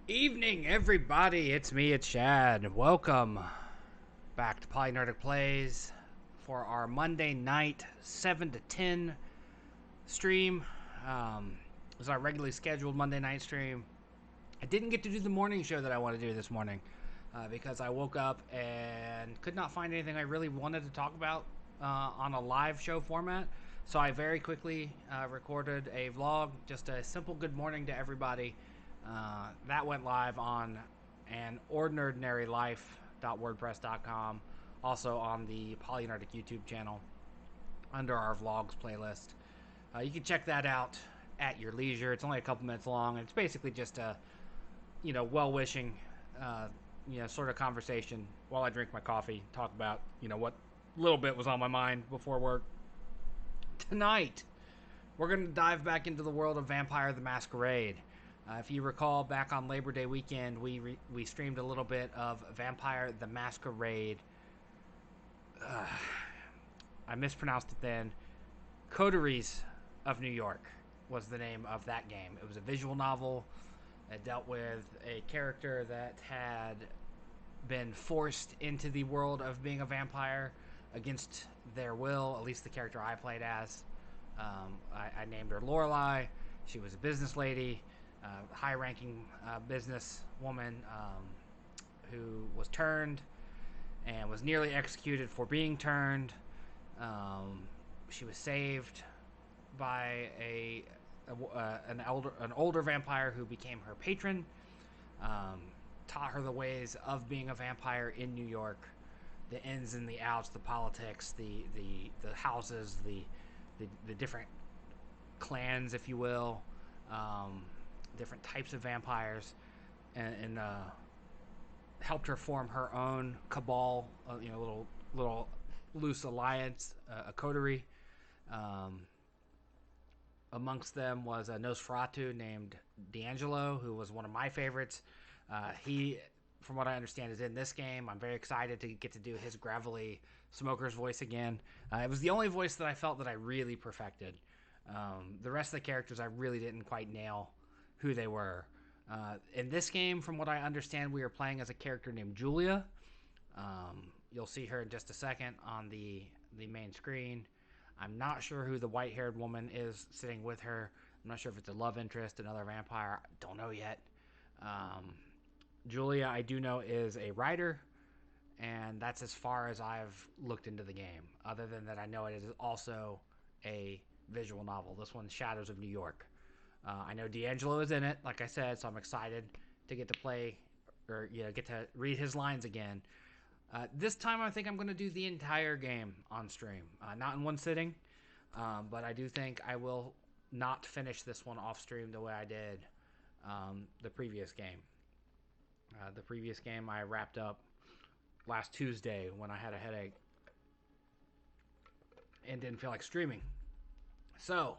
Evening, everybody. It's me, it's Shad. Welcome back to PolyNerdic Plays for our Monday night 7 to 10 stream. It was our regularly scheduled Monday night stream. I didn't get to do the morning show that I wanted to do this morning because I woke up and could not find anything I really wanted to talk about on a live show format. So I very quickly recorded a vlog, just a simple good morning to everybody. That went live on anordinarylife.wordpress.com, also on the PolyNerdic YouTube channel under our vlogs playlist. You can check that out at your leisure. It's only a couple minutes long, and it's basically just a, well-wishing, sort of conversation while I drink my coffee, talk about, what little bit was on my mind before work. Tonight, we're going to dive back into the world of Vampire the Masquerade. If you recall, back on Labor Day weekend, we streamed a little bit of Vampire the Masquerade. I mispronounced it then. Coteries of New York was the name of that game. It was a visual novel. It dealt with a character that had been forced into the world of being a vampire against their will, at least the character I played as. I named her Lorelei. She was a business lady. High-ranking business woman who was turned and was nearly executed for being turned. She was saved by an older vampire who became her patron. Taught her the ways of being a vampire in New York, the ins and the outs, the politics, the houses, the different clans, if you will. Different types of vampires, and helped her form her own cabal, little loose alliance, a coterie. Amongst them was a Nosferatu named D'Angelo, who was one of my favorites. He, from what I understand, is in this game. I'm very excited to get to do his gravelly smoker's voice again. It was the only voice that I felt that I really perfected. The rest of the characters I really didn't quite nail who they were. In this game, from what I understand, we are playing as a character named Julia. You'll see her in just a second on the main screen. I'm not sure who the white-haired woman is sitting with her. I'm not sure if it's a love interest, another vampire. I don't know yet. Julia, I do know, is a writer, and that's as far as I've looked into the game. Other than that, I know it is also a visual novel. This one's Shadows of New York. I know D'Angelo is in it, like I said, so I'm excited to get to play, or get to read his lines again. This time I think I'm going to do the entire game on stream. Not in one sitting, but I do think I will not finish this one off stream the way I did the previous game. The previous game I wrapped up last Tuesday when I had a headache and didn't feel like streaming. So,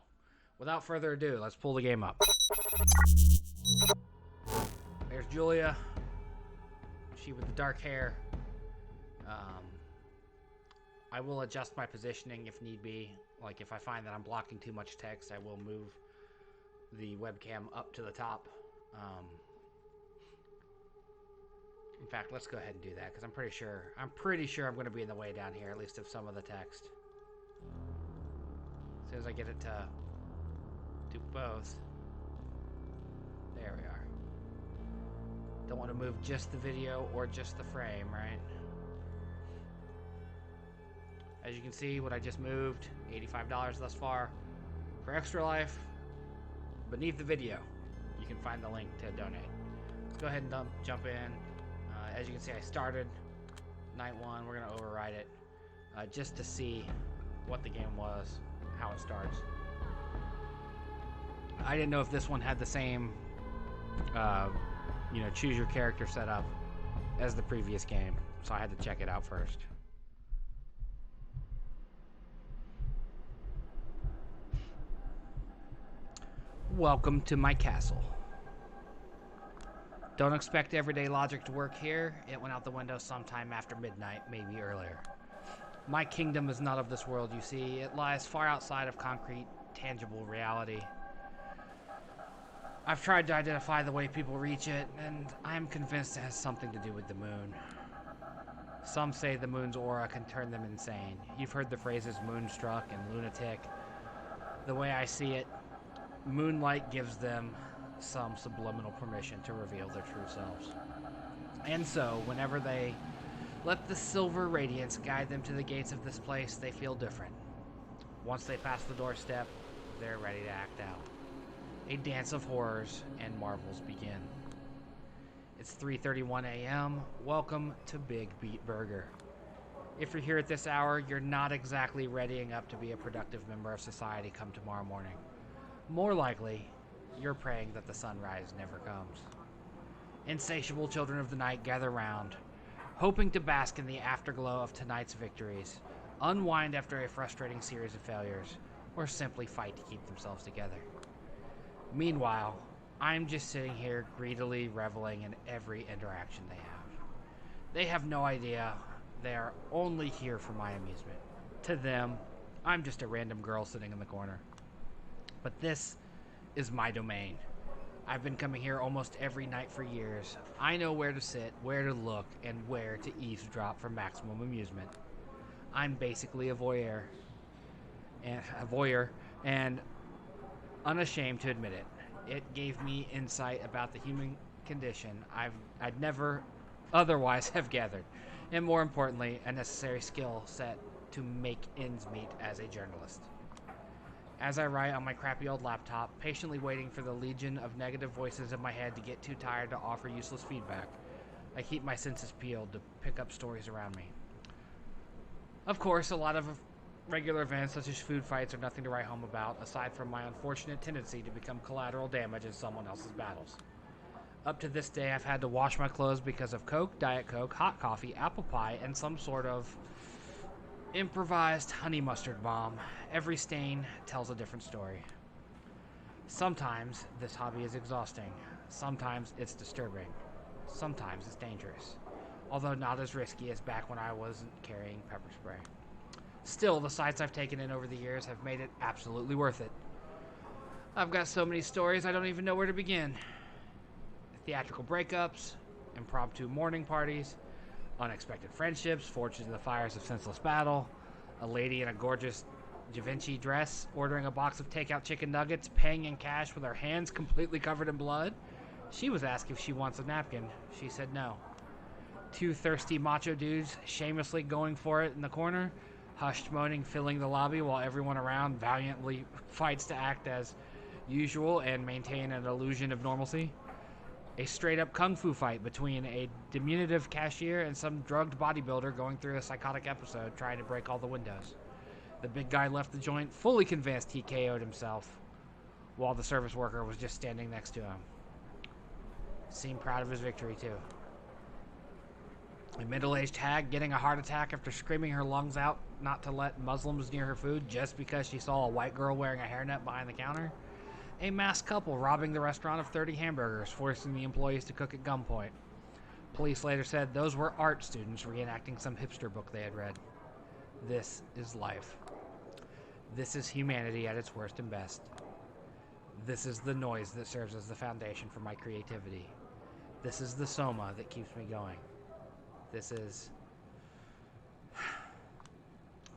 without further ado, let's pull the game up. There's Julia. She with the dark hair. I will adjust my positioning if need be. Like if I find that I'm blocking too much text, I will move the webcam up to the top. In fact, let's go ahead and do that because I'm pretty sure I'm going to be in the way down here, at least of some of the text. As soon as I get it to do both. There we are. Don't want to move just the video or just the frame, right? As you can see, what I just moved, $85 thus far. For Extra Life, beneath the video, you can find the link to donate. Let's go ahead and jump in. As you can see, I started night one. We're going to override it just to see what the game was, how it starts. I didn't know if this one had the same, choose your character setup as the previous game, so I had to check it out first. Welcome to my castle. Don't expect everyday logic to work here. It went out the window sometime after midnight, maybe earlier. My kingdom is not of this world, you see. It lies far outside of concrete, tangible reality. I've tried to identify the way people reach it, and I'm convinced it has something to do with the moon. Some say the moon's aura can turn them insane. You've heard the phrases moonstruck and lunatic. The way I see it, moonlight gives them some subliminal permission to reveal their true selves. And so, whenever they let the silver radiance guide them to the gates of this place, they feel different. Once they pass the doorstep, they're ready to act out. A dance of horrors and marvels begin. It's 3:31 a.m. Welcome to Big Beat Burger. If you're here at this hour, you're not exactly readying up to be a productive member of society come tomorrow morning. More likely, you're praying that the sunrise never comes. Insatiable children of the night gather round, hoping to bask in the afterglow of tonight's victories, unwind after a frustrating series of failures, or simply fight to keep themselves together. Meanwhile, I'm just sitting here greedily reveling in every interaction they have. They have no idea they are only here for my amusement. To them, I'm just a random girl sitting in the corner. But this is my domain. I've been coming here almost every night for years. I know where to sit, where to look, and where to eavesdrop for maximum amusement. I'm basically a voyeur, and unashamed to admit it. It gave me insight about the human condition I'd never otherwise have gathered, and more importantly, a necessary skill set to make ends meet as a journalist. As I write on my crappy old laptop, patiently waiting for the legion of negative voices in my head to get too tired to offer useless feedback, I keep my senses peeled to pick up stories around me. Of course, a lot of regular events such as food fights are nothing to write home about, aside from my unfortunate tendency to become collateral damage in someone else's battles. Up to this day, I've had to wash my clothes because of Coke, Diet Coke, hot coffee, apple pie, and some sort of improvised honey mustard bomb. Every stain tells a different story. Sometimes this hobby is exhausting. Sometimes it's disturbing. Sometimes it's dangerous. Although not as risky as back when I wasn't carrying pepper spray. Still, the sights I've taken in over the years have made it absolutely worth it. I've got so many stories I don't even know where to begin. Theatrical breakups, impromptu morning parties, unexpected friendships forged in the fires of senseless battle, a lady in a gorgeous Da Vinci dress ordering a box of takeout chicken nuggets, paying in cash with her hands completely covered in blood. She was asked if she wants a napkin. She said no. Two thirsty macho dudes shamelessly going for it in the corner, hushed moaning filling the lobby while everyone around valiantly fights to act as usual and maintain an illusion of normalcy. A straight-up kung fu fight between a diminutive cashier and some drugged bodybuilder going through a psychotic episode trying to break all the windows. The big guy left the joint fully convinced he KO'd himself, while the service worker was just standing next to him. Seemed proud of his victory, too. A middle-aged hag getting a heart attack after screaming her lungs out not to let Muslims near her food just because she saw a white girl wearing a hairnet behind the counter. A masked couple robbing the restaurant of 30 hamburgers, forcing the employees to cook at gunpoint. Police later said those were art students reenacting some hipster book they had read. This is life. This is humanity at its worst and best. This is the noise that serves as the foundation for my creativity. This is the soma that keeps me going. This is...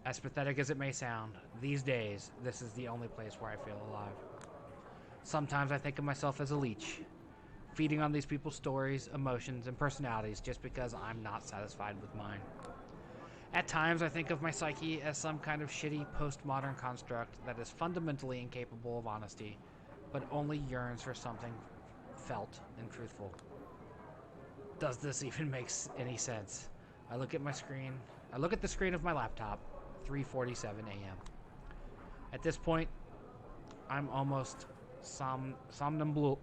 As pathetic as it may sound, these days, this is the only place where I feel alive. Sometimes I think of myself as a leech, feeding on these people's stories, emotions, and personalities just because I'm not satisfied with mine. At times, I think of my psyche as some kind of shitty postmodern construct that is fundamentally incapable of honesty, but only yearns for something felt and truthful. Does this even make any sense? I look at the screen of my laptop, 3:47 a.m. At this point, I'm almost somnambulic,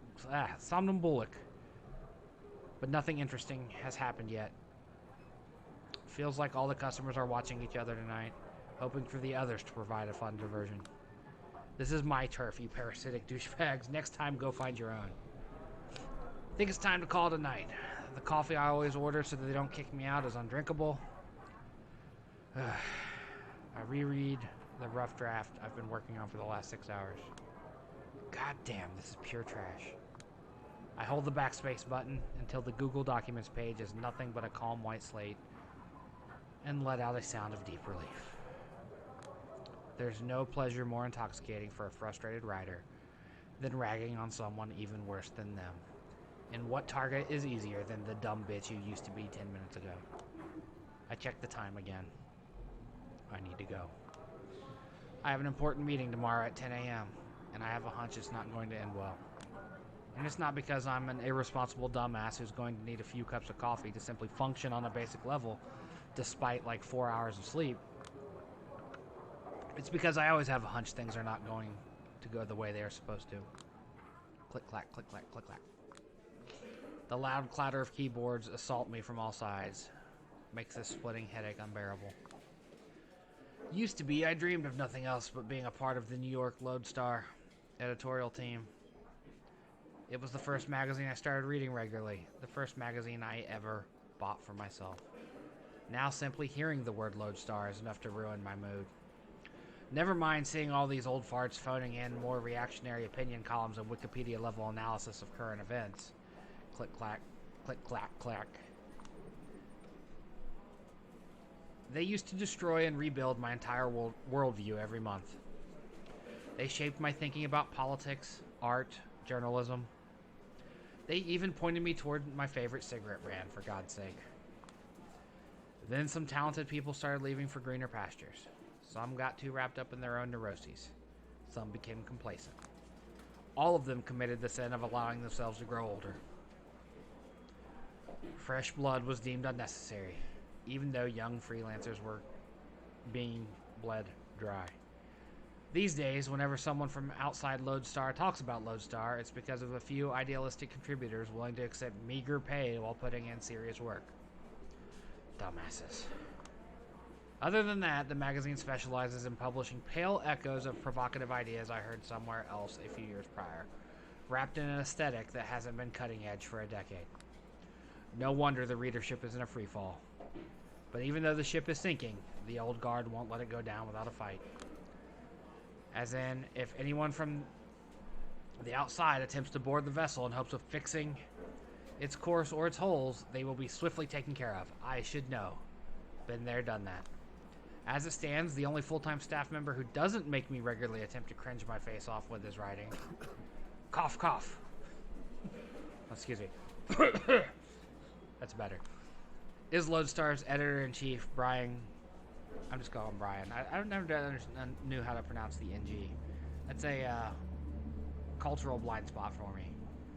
but nothing interesting has happened yet. Feels like all the customers are watching each other tonight, hoping for the others to provide a fun diversion. This is my turf, you parasitic douchebags. Next time, go find your own. I think it's time to call it a night. The coffee I always order so that they don't kick me out is undrinkable. I reread the rough draft I've been working on for the last 6 hours. God damn, this is pure trash. I hold the backspace button until the Google Documents page is nothing but a calm white slate and let out a sound of deep relief. There's no pleasure more intoxicating for a frustrated writer than ragging on someone even worse than them. And what target is easier than the dumb bitch you used to be 10 minutes ago? I check the time again. I need to go. I have an important meeting tomorrow at 10 a.m., and I have a hunch it's not going to end well. And it's not because I'm an irresponsible dumbass who's going to need a few cups of coffee to simply function on a basic level, despite like 4 hours of sleep. It's because I always have a hunch things are not going to go the way they are supposed to. Click, clack, click, clack, click, clack. The loud clatter of keyboards assault me from all sides. Makes this splitting headache unbearable. Used to be, I dreamed of nothing else but being a part of the New York Lodestar editorial team. It was the first magazine I started reading regularly, the first magazine I ever bought for myself. Now simply hearing the word Lodestar is enough to ruin my mood. Never mind seeing all these old farts phoning in more reactionary opinion columns and Wikipedia-level analysis of current events. Click, clack, click, clack, clack. They used to destroy and rebuild my entire worldview every month. They shaped my thinking about politics, art, journalism. They even pointed me toward my favorite cigarette brand, for God's sake. Then some talented people started leaving for greener pastures. Some got too wrapped up in their own neuroses. Some became complacent. All of them committed the sin of allowing themselves to grow older. Fresh blood was deemed unnecessary, even though young freelancers were being bled dry. These days, whenever someone from outside Lodestar talks about Lodestar, it's because of a few idealistic contributors willing to accept meager pay while putting in serious work. Dumbasses. Other than that, the magazine specializes in publishing pale echoes of provocative ideas I heard somewhere else a few years prior, wrapped in an aesthetic that hasn't been cutting edge for a decade. No wonder the readership is in a free fall. But even though the ship is sinking, the old guard won't let it go down without a fight. As in, if anyone from the outside attempts to board the vessel in hopes of fixing its course or its holes, they will be swiftly taken care of. I should know. Been there, done that. As it stands, the only full-time staff member who doesn't make me regularly attempt to cringe my face off with his writing. Cough, cough. Excuse me. That's better. Is Lodestar's editor-in-chief, Brian. I'm just calling him Brian. I never knew how to pronounce the NG. That's a cultural blind spot for me.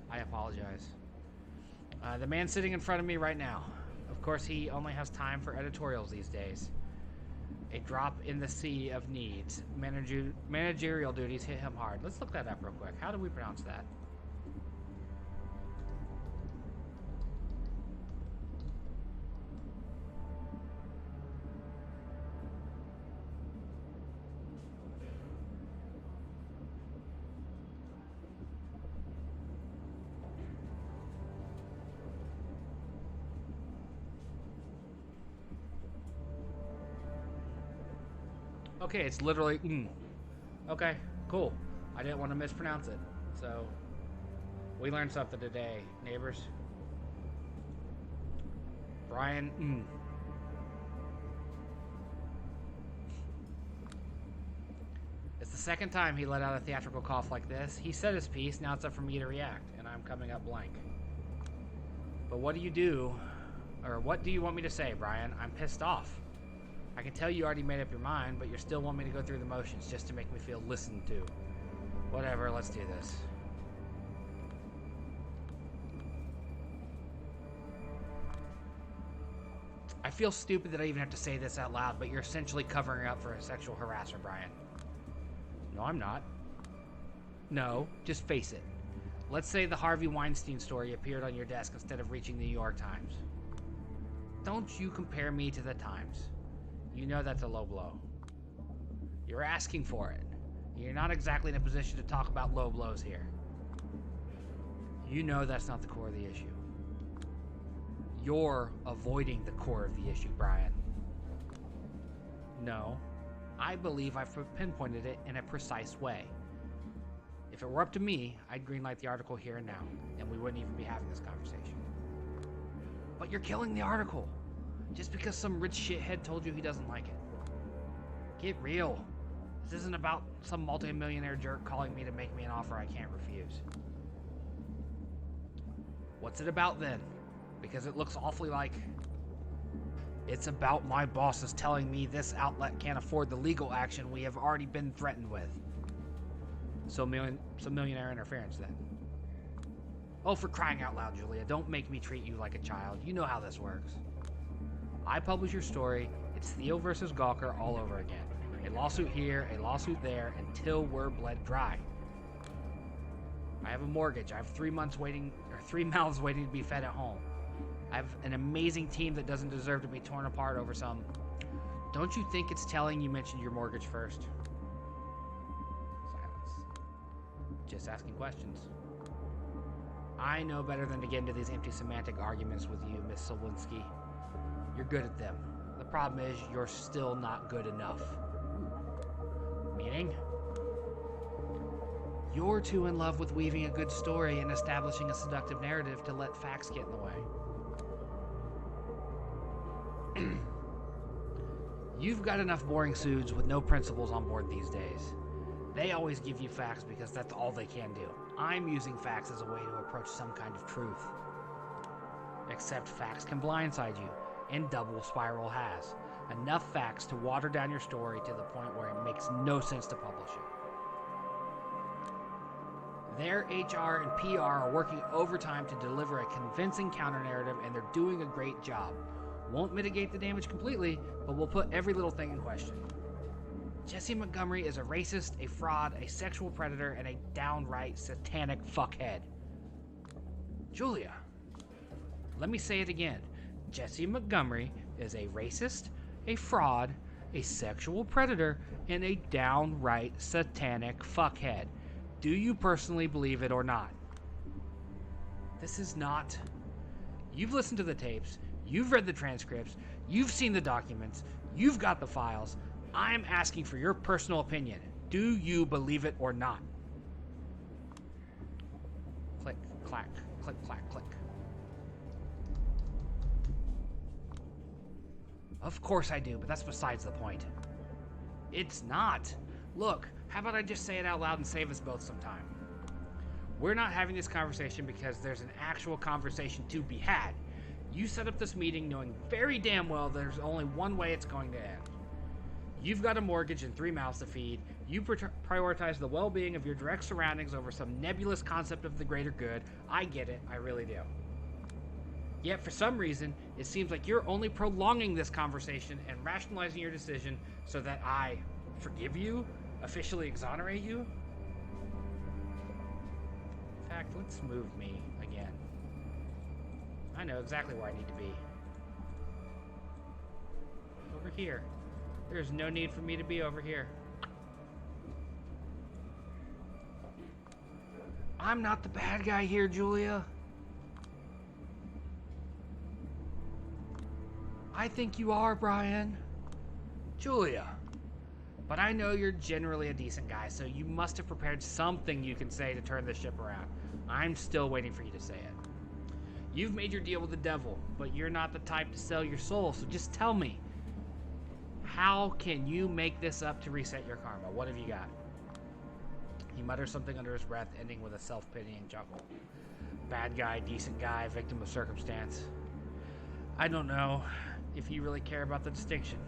I apologize. The man sitting in front of me right now. Of course, he only has time for editorials these days. A drop in the sea of needs. Managerial duties hit him hard. Let's look that up real quick. How do we pronounce that? Okay, it's literally Okay, cool. I didn't want to mispronounce it. So, we learned something today, neighbors. Brian, It's the second time he let out a theatrical cough like this. He said his piece, now it's up for me to react, and I'm coming up blank. But what do you want me to say, Brian? I'm pissed off. I can tell you already made up your mind, but you still want me to go through the motions just to make me feel listened to. Whatever, let's do this. I feel stupid that I even have to say this out loud, but you're essentially covering up for a sexual harasser, Brian. No, I'm not. No, just face it. Let's say the Harvey Weinstein story appeared on your desk instead of reaching the New York Times. Don't you compare me to the Times. You know that's a low blow. You're asking for it. You're not exactly in a position to talk about low blows here. You know that's not the core of the issue. You're avoiding the core of the issue, Brian. No, I believe I've pinpointed it in a precise way. If If it were up to me, I'd greenlight the article here and now, and we wouldn't even be having this conversation. But you're killing the article, just because some rich shithead told you he doesn't like it. Get real. This isn't about some multi-millionaire jerk calling me to make me an offer I can't refuse. What's it about then? Because it looks awfully like... It's about my bosses telling me this outlet can't afford the legal action we have already been threatened with. Some millionaire interference then. Oh, for crying out loud, Julia, don't make me treat you like a child. You know how this works. I publish your story, it's Theo versus Gawker all over again. A lawsuit here, a lawsuit there, until we're bled dry. I have a mortgage. I have 3 mouths waiting to be fed at home. I have an amazing team that doesn't deserve to be torn apart over some... Don't you think it's telling you mentioned your mortgage first? Silence. Just asking questions. I know better than to get into these empty semantic arguments with you, Miss Solinski. You're good at them. The problem is, you're still not good enough. Meaning? You're too in love with weaving a good story and establishing a seductive narrative to let facts get in the way. You've got enough boring suits with no principles on board these days. They always give you facts because that's all they can do. I'm using facts as a way to approach some kind of truth. Except facts can blindside you, and Double Spiral has. Enough facts to water down your story to the point where it makes no sense to publish it. Their HR and PR are working overtime to deliver a convincing counter-narrative, and they're doing a great job. Won't mitigate the damage completely, but will put every little thing in question. Jesse Montgomery is a racist, a fraud, a sexual predator, and a downright satanic fuckhead. Julia, let me say it again. Jesse Montgomery is a racist, a fraud, a sexual predator, and a downright satanic fuckhead. Do you personally believe it or not? This is not... You've listened to the tapes, you've read the transcripts, you've seen the documents, you've got the files. I'm asking for your personal opinion. Do you believe it or not? Click, clack, click, clack, click. Of course I do, but that's besides the point. It's not. Look, how about I just say it out loud and save us both some time? We're not having this conversation because there's an actual conversation to be had. You set up this meeting knowing very damn well there's only one way it's going to end. You've got a mortgage and 3 mouths to feed. You prioritize the well-being of your direct surroundings over some nebulous concept of the greater good. I get it, I really do. Yet, for some reason, it seems like you're only prolonging this conversation and rationalizing your decision so that I forgive you, officially exonerate you. In fact, let's move me again. I know exactly where I need to be. Over here. There's no need for me to be over here. I'm not the bad guy here, Julia. I think you are, Brian. Julia. But I know you're generally a decent guy, so you must have prepared something you can say to turn this ship around. I'm still waiting for you to say it. You've made your deal with the devil, but you're not the type to sell your soul, so just tell me. How can you make this up to reset your karma? What have you got? He mutters something under his breath, ending with a self-pitying chuckle. Bad guy, decent guy, victim of circumstance. I don't know if you really care about the distinction.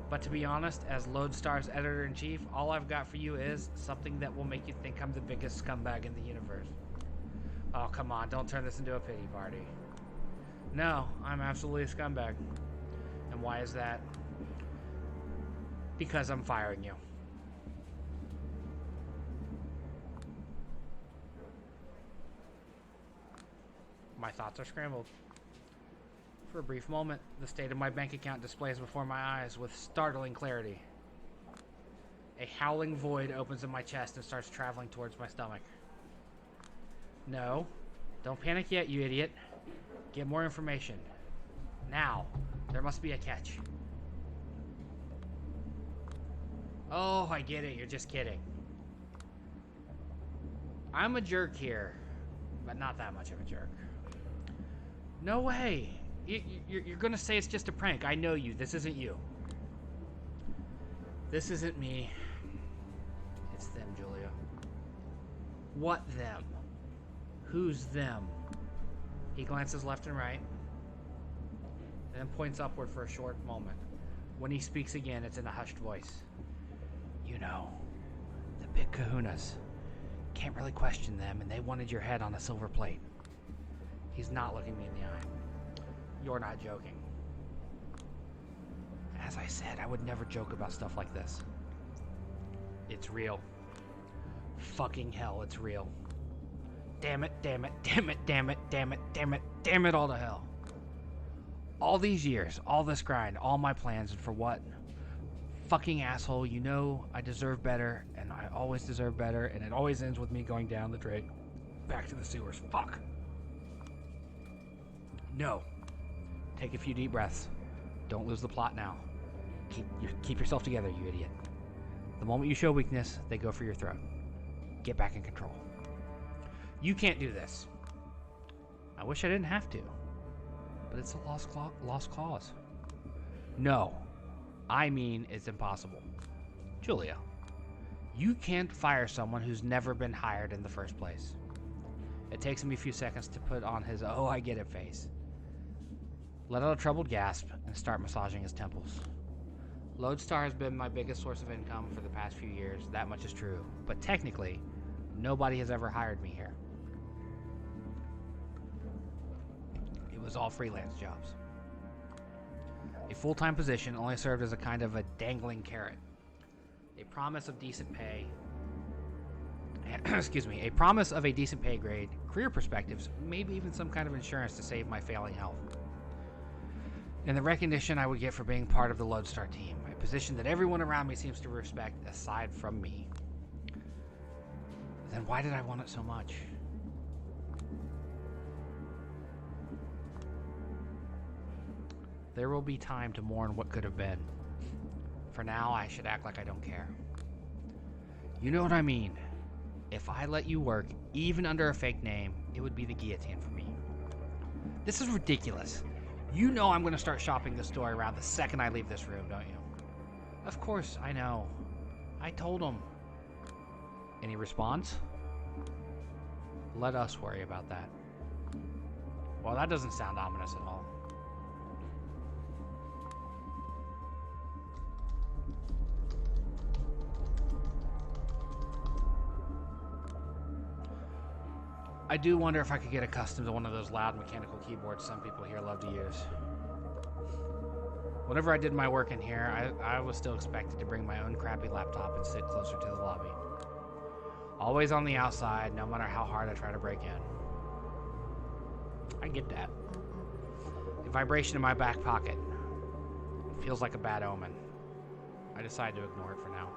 But to be honest, as Lodestar's editor-in-chief, all I've got for you is something that will make you think I'm the biggest scumbag in the universe. Oh, come on, don't turn this into a pity party. No, I'm absolutely a scumbag. And why is that? Because I'm firing you. My thoughts are scrambled. For a brief moment, the state of my bank account displays before my eyes with startling clarity. A howling void opens in my chest and starts traveling towards my stomach. No, don't panic yet, you idiot. Get more information. Now, there must be a catch. Oh, I get it, you're just kidding. I'm a jerk here, but not that much of a jerk. No way. You're gonna say it's just a prank. I know you. This isn't you. This isn't me. It's them, Julia. What them? Who's them? He glances left and right, and then points upward for a short moment. When he speaks again, it's in a hushed voice. You know, the big kahunas. Can't really question them, and they wanted your head on a silver plate. He's not looking me in the eye. You're not joking. As I said, I would never joke about stuff like this. It's real. Fucking hell, it's real. Damn it, damn it, damn it, damn it, damn it, damn it, damn it all to hell. All these years, all this grind, all my plans, and for what? Fucking asshole, you know I deserve better, and I always deserve better, and it always ends with me going down the drain. Back to the sewers. Fuck. No. Take a few deep breaths. Don't lose the plot now. Keep yourself together, you idiot. The moment you show weakness, they go for your throat. Get back in control. You can't do this. I wish I didn't have to. But it's a lost cause. No. I mean, it's impossible. Julia, you can't fire someone who's never been hired in the first place. It takes him a few seconds to put on his "oh, I get it" face. Let out a troubled gasp and start massaging his temples. Lodestar has been my biggest source of income for the past few years, that much is true. But technically, nobody has ever hired me here. It was all freelance jobs. A full-time position only served as a kind of a dangling carrot. A promise of decent pay, a promise of a decent pay grade, career perspectives, maybe even some kind of insurance to save my failing health. And the recognition I would get for being part of the Lodestar team, a position that everyone around me seems to respect aside from me. Then why did I want it so much? There will be time to mourn what could have been. For now, I should act like I don't care. You know what I mean. If I let you work, even under a fake name, it would be the guillotine for me. This is ridiculous. You know I'm going to start shopping this story around the second I leave this room, don't you? Of course, I know. I told him. Any response? Let us worry about that. Well, that doesn't sound ominous at all. I do wonder if I could get accustomed to one of those loud mechanical keyboards some people here love to use. Whenever I did my work in here, I was still expected to bring my own crappy laptop and sit closer to the lobby. Always on the outside, no matter how hard I try to break in. I get that. A vibration in my back pocket. It feels like a bad omen. I decide to ignore it for now.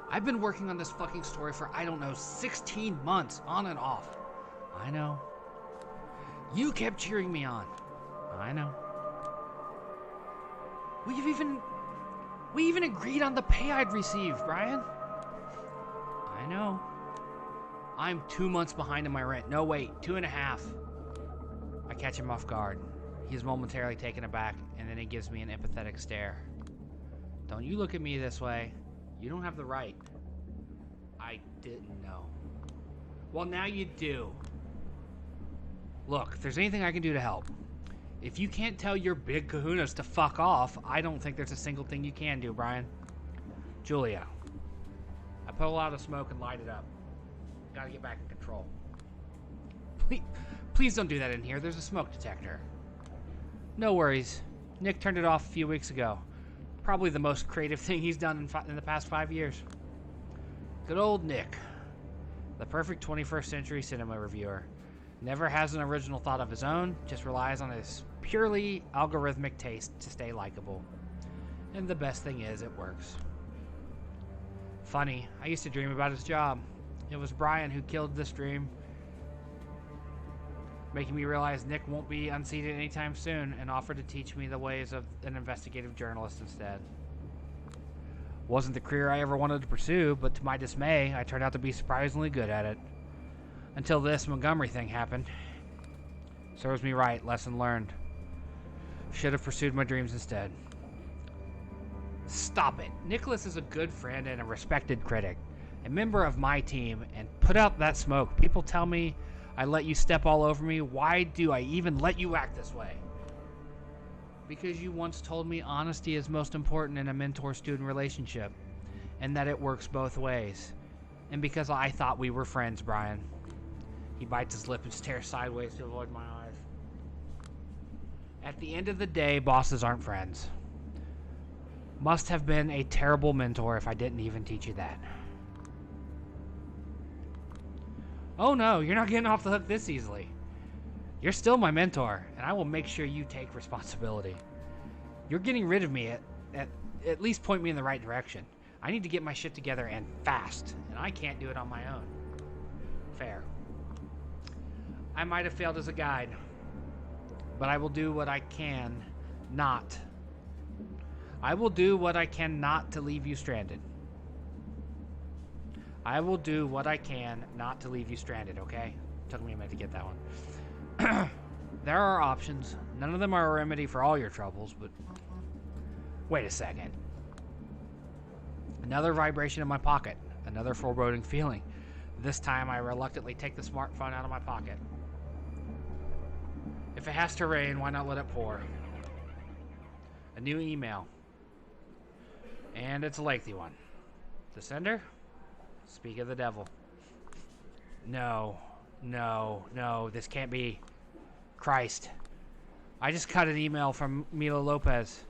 I've been working on this fucking story for, I don't know, 16 months, on and off. I know. You kept cheering me on. I know. We even agreed on the pay I'd receive, Brian. I know. I'm 2 months behind in my rent. No, wait, 2.5. I catch him off guard. He's momentarily taken aback, and then he gives me an empathetic stare. Don't you look at me this way. You don't have the right. I didn't know. Well, now you do. Look, if there's anything I can do to help. If you can't tell your big kahunas to fuck off, I don't think there's a single thing you can do, Brian. Julia. I pull out a smoke and light it up. Gotta get back in control. Please don't do that in here. There's a smoke detector. No worries. Nick turned it off a few weeks ago. Probably the most creative thing he's done in the past 5 years. Good old Nick. The perfect 21st century cinema reviewer. Never has an original thought of his own, just relies on his purely algorithmic taste to stay likable. And the best thing is, it works. Funny, I used to dream about his job. It was Brian who killed this dream, making me realize Nick won't be unseated anytime soon, and offered to teach me the ways of an investigative journalist instead. Wasn't the career I ever wanted to pursue, but to my dismay, I turned out to be surprisingly good at it. Until this Montgomery thing happened. Serves me right, lesson learned. Should have pursued my dreams instead. Stop it. Nicholas is a good friend and a respected critic. A member of my team, and put out that smoke. People tell me I let you step all over me. Why do I even let you act this way? Because you once told me honesty is most important in a mentor-student relationship, and that it works both ways. And because I thought we were friends, Brian. He bites his lip and stares sideways to avoid my eyes. At the end of the day, bosses aren't friends. Must have been a terrible mentor if I didn't even teach you that. Oh no, you're not getting off the hook this easily. You're still my mentor, and I will make sure you take responsibility. You're getting rid of me at least point me in the right direction. I need to get my shit together and fast, and I can't do it on my own. Fair. I might have failed as a guide, but I will do what I can not. I will do what I can not to leave you stranded. I will do what I can not to leave you stranded, okay? Took me a minute to get that one. There are options. None of them are a remedy for all your troubles, but... Wait a second. Another vibration in my pocket. Another foreboding feeling. This time I reluctantly take the smartphone out of my pocket. If it has to rain, why not let it pour? A new email. And it's a lengthy one. The sender? Speak of the devil. No, this can't be. Christ. I just got an email from Mila Lopez.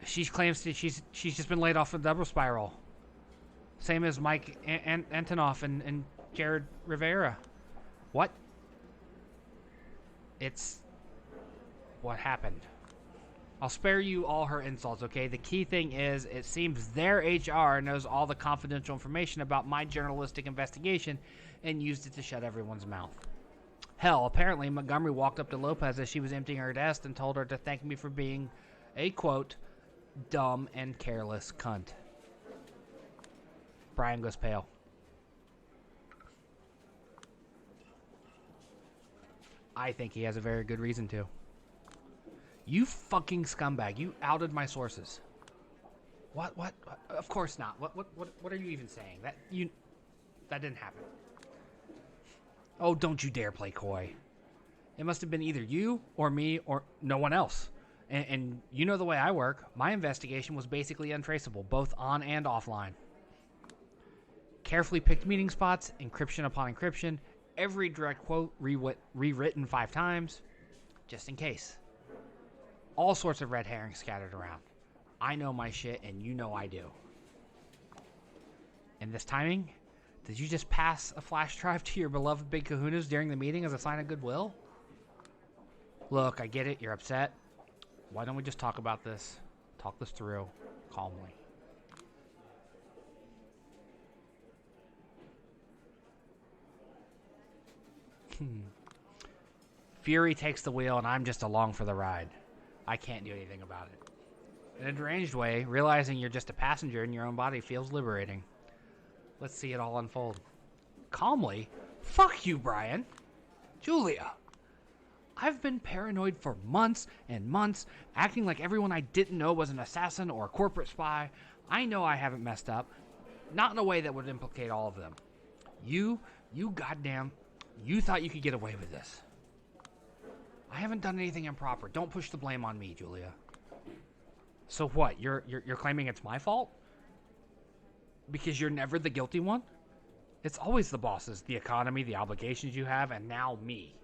She claims that she's just been laid off of Double Spiral. Same as Mike Antonoff and Jared Rivera. What? It's... what happened? I'll spare you all her insults, okay? The key thing is, it seems their HR knows all the confidential information about my journalistic investigation and used it to shut everyone's mouth. Hell, apparently Montgomery walked up to Lopez as she was emptying her desk and told her to thank me for being a, quote, dumb and careless cunt. Brian goes pale. I think he has a very good reason to. You fucking scumbag. You outed my sources. What? Of course not. What are you even saying? That didn't happen. Oh, don't you dare play coy. It must have been either you or me or no one else. And you know the way I work. My investigation was basically untraceable, both on and offline. Carefully picked meeting spots, encryption upon encryption, every direct quote rewritten 5 times, just in case. All sorts of red herrings scattered around. I know my shit, and you know I do. And this timing? Did you just pass a flash drive to your beloved Big Kahunas during the meeting as a sign of goodwill? Look, I get it. You're upset. Why don't we just talk about this? Talk this through calmly. Fury takes the wheel, and I'm just along for the ride. I can't do anything about it. In a deranged way, realizing you're just a passenger in your own body feels liberating. Let's see it all unfold. Calmly? Fuck you, Brian. Julia. I've been paranoid for months and months, acting like everyone I didn't know was an assassin or a corporate spy. I know I haven't messed up. Not in a way that would implicate all of them. You goddamn, you thought you could get away with this. I haven't done anything improper. Don't push the blame on me, Julia. So what? You're claiming it's my fault? Because you're never the guilty one? It's always the bosses, the economy, the obligations you have, and now me.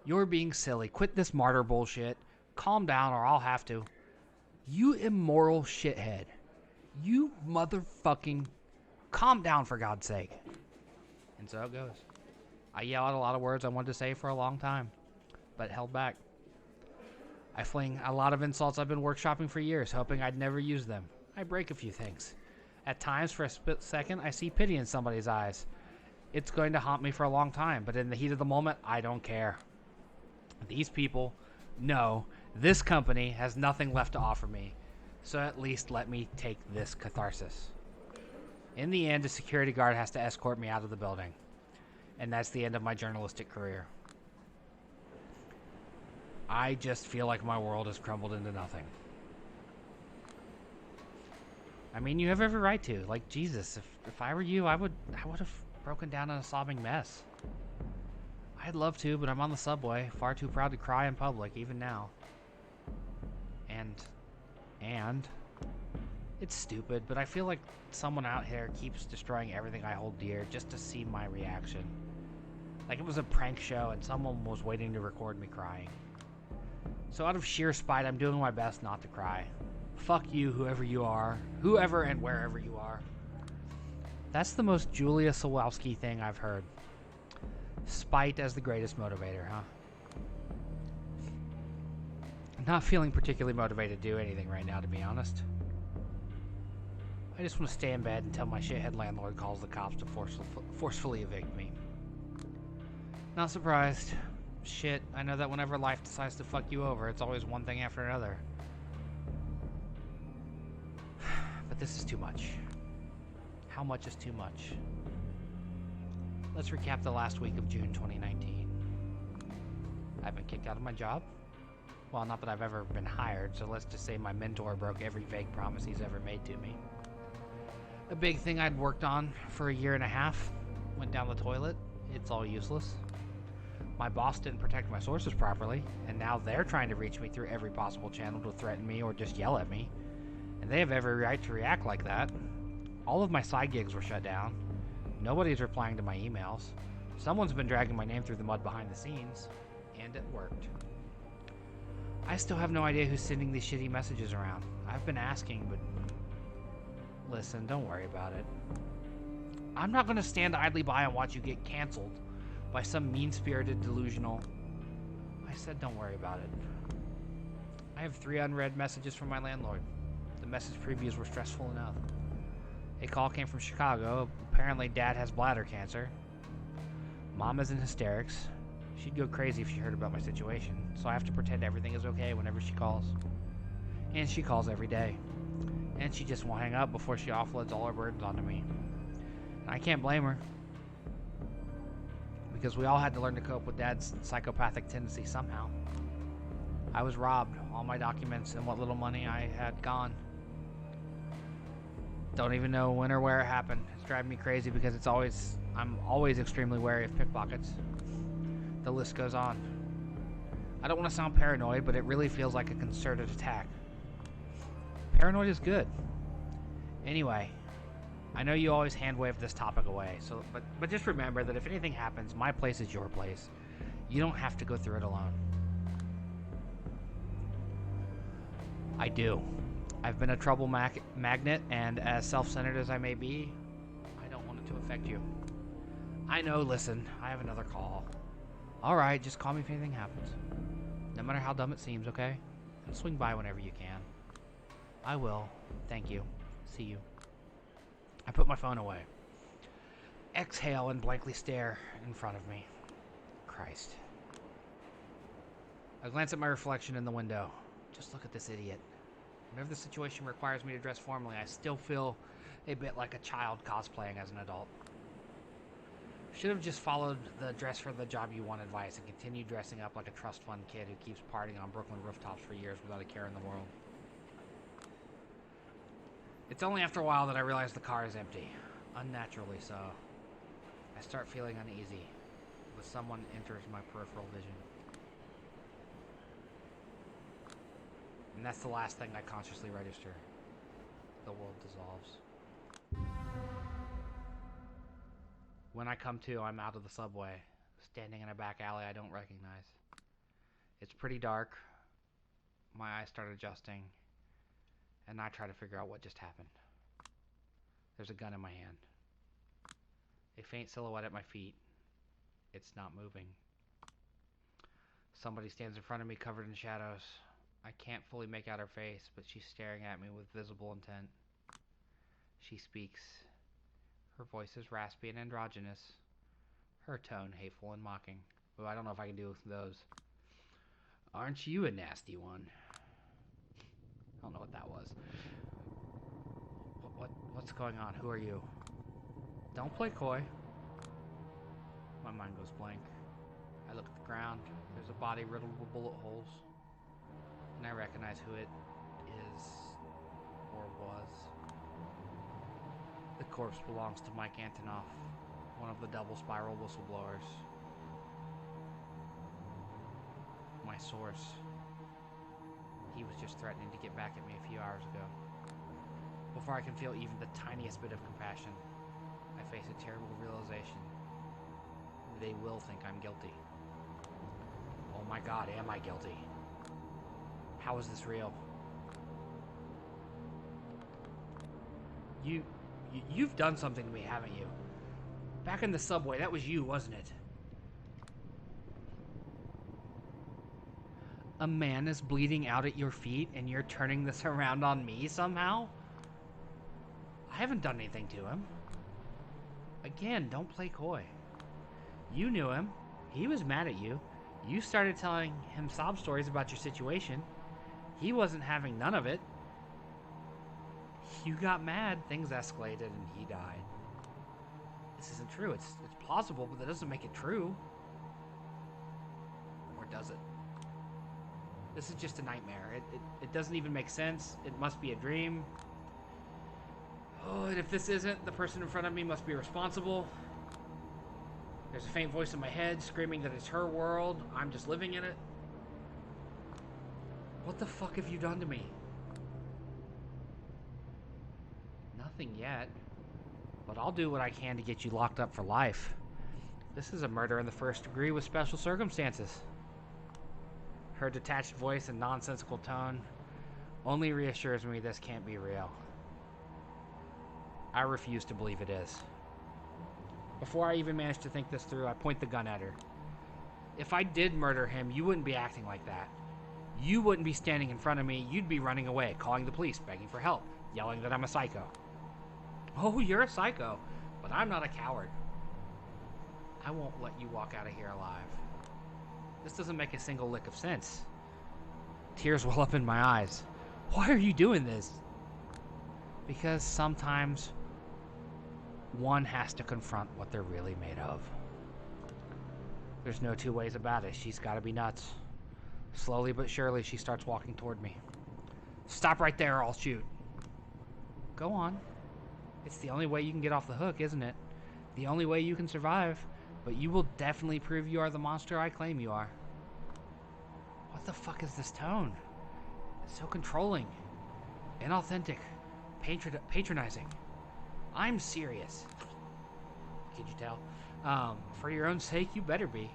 You're being silly. Quit this martyr bullshit. Calm down or I'll have to. You immoral shithead. You motherfucking... Calm down, for God's sake. And so it goes. I yell out a lot of words I wanted to say for a long time, but held back. I fling a lot of insults I've been workshopping for years, hoping I'd never use them. I break a few things. At times, for a split second, I see pity in somebody's eyes. It's going to haunt me for a long time, but in the heat of the moment, I don't care. These people, no, this company has nothing left to offer me. So at least let me take this catharsis. In the end, a security guard has to escort me out of the building. And that's the end of my journalistic career. I just feel like my world has crumbled into nothing. I mean, you have every right to. Like, Jesus, if I were you, I would have broken down in a sobbing mess. I'd love to, but I'm on the subway, far too proud to cry in public, even now. And it's stupid, but I feel like someone out here keeps destroying everything I hold dear just to see my reaction. Like it was a prank show and someone was waiting to record me crying. So out of sheer spite, I'm doing my best not to cry. Fuck you, whoever you are. Whoever and wherever you are. That's the most Julia Sawalski thing I've heard. Spite as the greatest motivator, huh? I'm not feeling particularly motivated to do anything right now, to be honest. I just want to stay in bed until my shithead landlord calls the cops to forcefully evict me. Not surprised. Shit, I know that whenever life decides to fuck you over, it's always one thing after another. But this is too much. How much is too much? Let's recap the last week of June 2019. I've been kicked out of my job. Well, not that I've ever been hired, so let's just say my mentor broke every vague promise he's ever made to me. A big thing I'd worked on for a year and a half went down the toilet. It's all useless. My boss didn't protect my sources properly, and now they're trying to reach me through every possible channel to threaten me or just yell at me. And they have every right to react like that. All of my side gigs were shut down. Nobody's replying to my emails. Someone's been dragging my name through the mud behind the scenes, and it worked. I still have no idea who's sending these shitty messages around. I've been asking, but listen, don't worry about it. I'm not going to stand idly by and watch you get canceled by some mean-spirited delusional. I said don't worry about it. I have 3 unread messages from my landlord. The message previews were stressful enough. A call came from Chicago. Apparently Dad has bladder cancer. Mom is in hysterics. She'd go crazy if she heard about my situation, so I have to pretend everything is okay whenever she calls. And she calls every day. And she just won't hang up before she offloads all her burdens onto me. And I can't blame her. Because we all had to learn to cope with Dad's psychopathic tendency somehow. I was robbed. All my documents and what little money I had gone. Don't even know when or where it happened. It's driving me crazy because I'm always extremely wary of pickpockets. The list goes on. I don't want to sound paranoid, but it really feels like a concerted attack. Paranoid is good. Anyway, I know you always hand wave this topic away, but just remember that if anything happens, my place is your place. You don't have to go through it alone. I do. I've been a trouble magnet, and as self-centered as I may be, I don't want it to affect you. I know, listen, I have another call. Alright, just call me if anything happens. No matter how dumb it seems, okay? And swing by whenever you can. I will. Thank you. See you. I put my phone away. Exhale and blankly stare in front of me. Christ. I glance at my reflection in the window. Just look at this idiot. Whenever the situation requires me to dress formally, I still feel a bit like a child cosplaying as an adult. Should have just followed the dress for the job you want advice and continued dressing up like a trust fund kid who keeps partying on Brooklyn rooftops for years without a care in the world. It's only after a while that I realize the car is empty. Unnaturally so. I start feeling uneasy when someone enters my peripheral vision. And that's the last thing I consciously register. The world dissolves. When I come to, I'm out of the subway, standing in a back alley I don't recognize. It's pretty dark. My eyes start adjusting, and I try to figure out what just happened. There's a gun in my hand. A faint silhouette at my feet. It's not moving. Somebody stands in front of me covered in shadows. I can't fully make out her face, but she's staring at me with visible intent. She speaks. Her voice is raspy and androgynous. Her tone hateful and mocking. Well, I don't know if I can do those. Aren't you a nasty one? don't know what that was. What's going on? Who are you? Don't play coy. My mind goes blank. I look at the ground. There's a body riddled with bullet holes. And I recognize who it is, or was. The corpse belongs to Mike Antonoff, one of the double spiral whistleblowers. My source. He was just threatening to get back at me a few hours ago. Before I can feel even the tiniest bit of compassion, I face a terrible realization. They will think I'm guilty. Oh my God, am I guilty? How is this real? You've done something to me, haven't you? Back in the subway, that was you, wasn't it? A man is bleeding out at your feet and you're turning this around on me somehow? I haven't done anything to him. Again, don't play coy. You knew him. He was mad at you. You started telling him sob stories about your situation. He wasn't having none of it. You got mad, things escalated, and he died. This isn't true. It's plausible, but that doesn't make it true. Or does it? This is just a nightmare. It doesn't even make sense. It must be a dream. Oh, and if this isn't, the person in front of me must be responsible. There's a faint voice in my head screaming that it's her world. I'm just living in it. What the fuck have you done to me? Nothing yet. But I'll do what I can to get you locked up for life. This is a murder in the first degree with special circumstances. Her detached voice and nonsensical tone only reassures me this can't be real. I refuse to believe it is. Before I even manage to think this through, I point the gun at her. If I did murder him, you wouldn't be acting like that. You wouldn't be standing in front of me. You'd be running away, calling the police, begging for help, yelling that I'm a psycho. Oh, you're a psycho, but I'm not a coward. I won't let you walk out of here alive. This doesn't make a single lick of sense. Tears well up in my eyes. Why are you doing this? Because sometimes one has to confront what they're really made of. There's no two ways about it. She's got to be nuts. Slowly but surely, she starts walking toward me. Stop right there or I'll shoot. Go on. It's the only way you can get off the hook, isn't it? The only way you can survive. But you will definitely prove you are the monster I claim you are. What the fuck is this tone? It's so controlling, inauthentic, patronizing. I'm serious. Could you tell? For your own sake, you better be.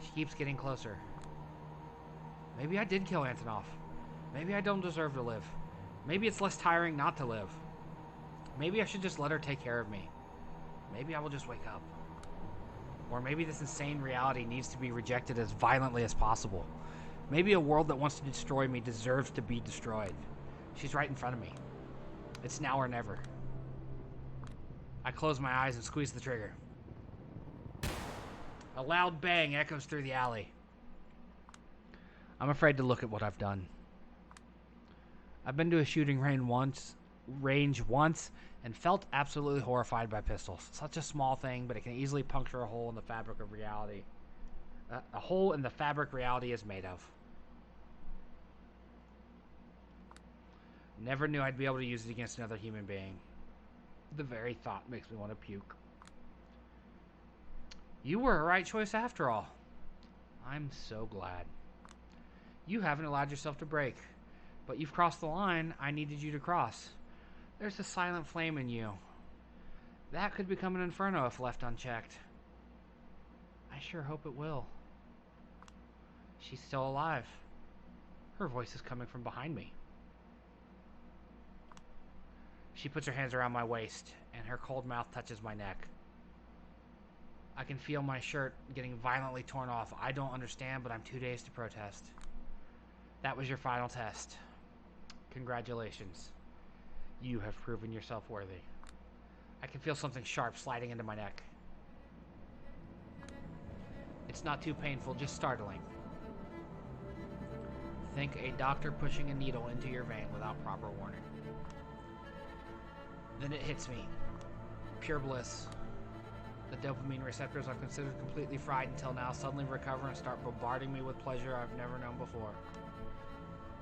She keeps getting closer. Maybe I did kill Antonoff. Maybe I don't deserve to live. Maybe it's less tiring not to live. Maybe I should just let her take care of me. Maybe I will just wake up. Or maybe this insane reality needs to be rejected as violently as possible. Maybe a world that wants to destroy me deserves to be destroyed. She's right in front of me. It's now or never. I close my eyes and squeeze the trigger. A loud bang echoes through the alley. I'm afraid to look at what I've done. I've been to a shooting range once and felt absolutely horrified by pistols. Such a small thing, but it can easily puncture a hole in the fabric of reality. A hole in the fabric reality is made of. Never knew I'd be able to use it against another human being. The very thought makes me want to puke. You were a right choice after all. I'm so glad. You haven't allowed yourself to break, but you've crossed the line I needed you to cross. There's a silent flame in you. That could become an inferno if left unchecked. I sure hope it will. She's still alive. Her voice is coming from behind me. She puts her hands around my waist, and her cold mouth touches my neck. I can feel my shirt getting violently torn off. I don't understand, but I'm too dazed to protest. That was your final test. Congratulations. You have proven yourself worthy. I can feel something sharp sliding into my neck. It's not too painful, just startling. Think a doctor pushing a needle into your vein without proper warning. Then it hits me. Pure bliss. The dopamine receptors I've considered completely fried until now suddenly recover and start bombarding me with pleasure I've never known before.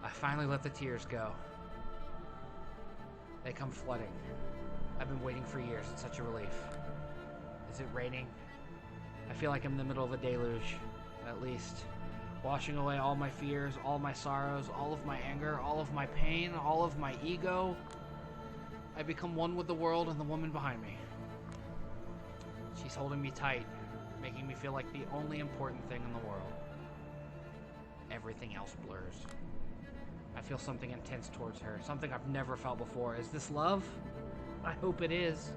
I finally let the tears go. They come flooding. I've been waiting for years. It's such a relief. Is it raining? I feel like I'm in the middle of a deluge, at least. Washing away all my fears, all my sorrows, all of my anger, all of my pain, all of my ego. I become one with the world and the woman behind me. She's holding me tight, making me feel like the only important thing in the world. Everything else blurs. I feel something intense towards her, something I've never felt before. Is this love? I hope it is.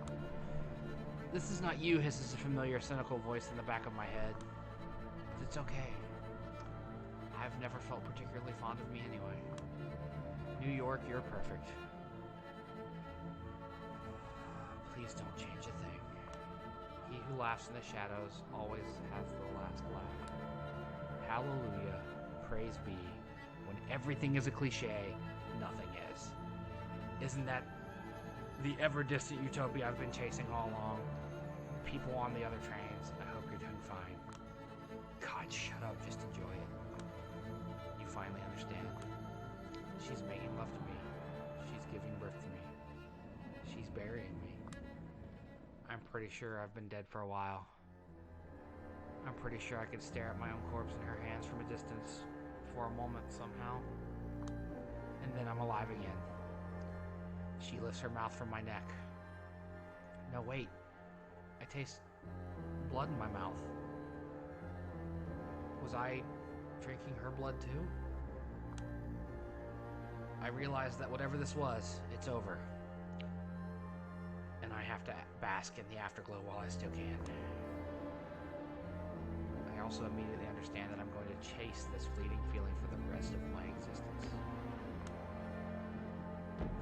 This is not you, hisses a familiar, cynical voice in the back of my head. It's okay. I've never felt particularly fond of me anyway. New York, you're perfect. Please don't change a thing. He who laughs in the shadows always has the last laugh. Hallelujah, praise be. When everything is a cliche, nothing is. Isn't that the ever-distant utopia I've been chasing all along? People on the other trains, I hope you're doing fine. God, shut up, just enjoy it. You finally understand. She's making love to me. She's giving birth to me. She's burying me. I'm pretty sure I've been dead for a while. I'm pretty sure I could stare at my own corpse in her hands from a distance for a moment somehow. And then I'm alive again. She lifts her mouth from my neck. No, wait. I taste blood in my mouth. Was I drinking her blood too? I realized that whatever this was, it's over. And I have to bask in the afterglow while I still can. I also immediately understand that I'm going to chase this fleeting feeling for the rest of my existence.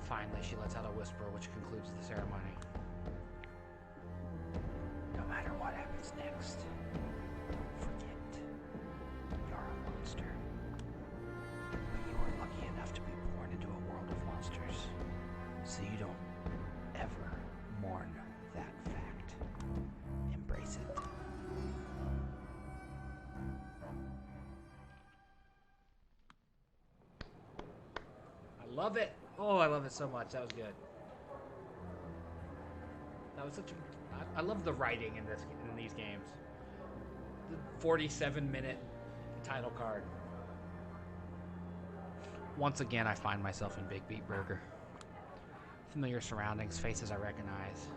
Finally, she lets out a whisper which concludes the ceremony. No matter what happens next, forget. You're a monster. But you were lucky enough to be born into a world of monsters. So you don't ever mourn that fact. Embrace it. I love it. Oh, I love it so much. That was good. That was such a... I love the writing in these games. The 47-minute title card. Once again, I find myself in Big Beat Burger. Familiar surroundings, faces I recognize.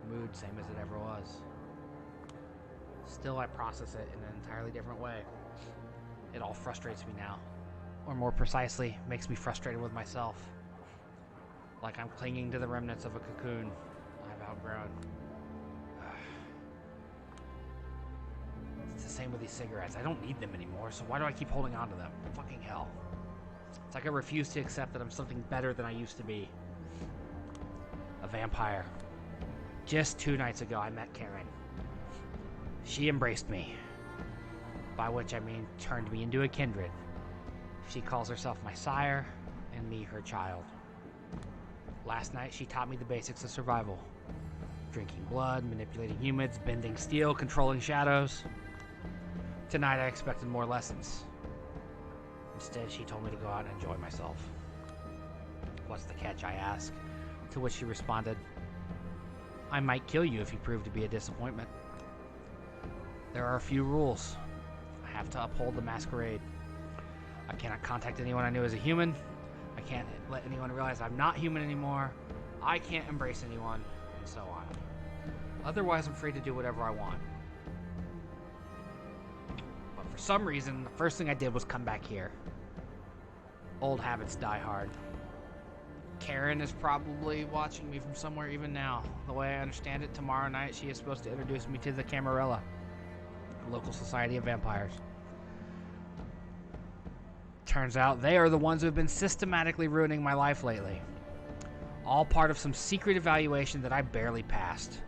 Mood, same as it ever was. Still, I process it in an entirely different way. It all frustrates me now. Or more precisely, makes me frustrated with myself. Like I'm clinging to the remnants of a cocoon I've outgrown. It's the same with these cigarettes. I don't need them anymore, so why do I keep holding on to them? Fucking hell. It's like I refuse to accept that I'm something better than I used to be. A vampire. Just 2 nights ago, I met Karen. She embraced me. By which I mean turned me into a kindred. She calls herself my sire, and me her child. Last night, she taught me the basics of survival. Drinking blood, manipulating humans, bending steel, controlling shadows. Tonight, I expected more lessons. Instead, she told me to go out and enjoy myself. What's the catch, I asked, to which she responded, I might kill you if you prove to be a disappointment. There are a few rules. I have to uphold the Masquerade. I cannot contact anyone I knew as a human. I can't let anyone realize I'm not human anymore. I can't embrace anyone, and so on. Otherwise, I'm free to do whatever I want. But for some reason, the first thing I did was come back here. Old habits die hard. Karen is probably watching me from somewhere even now. The way I understand it, tomorrow night she is supposed to introduce me to the Camarilla, a local society of vampires. Turns out they are the ones who have been systematically ruining my life lately. All part of some secret evaluation that I barely passed.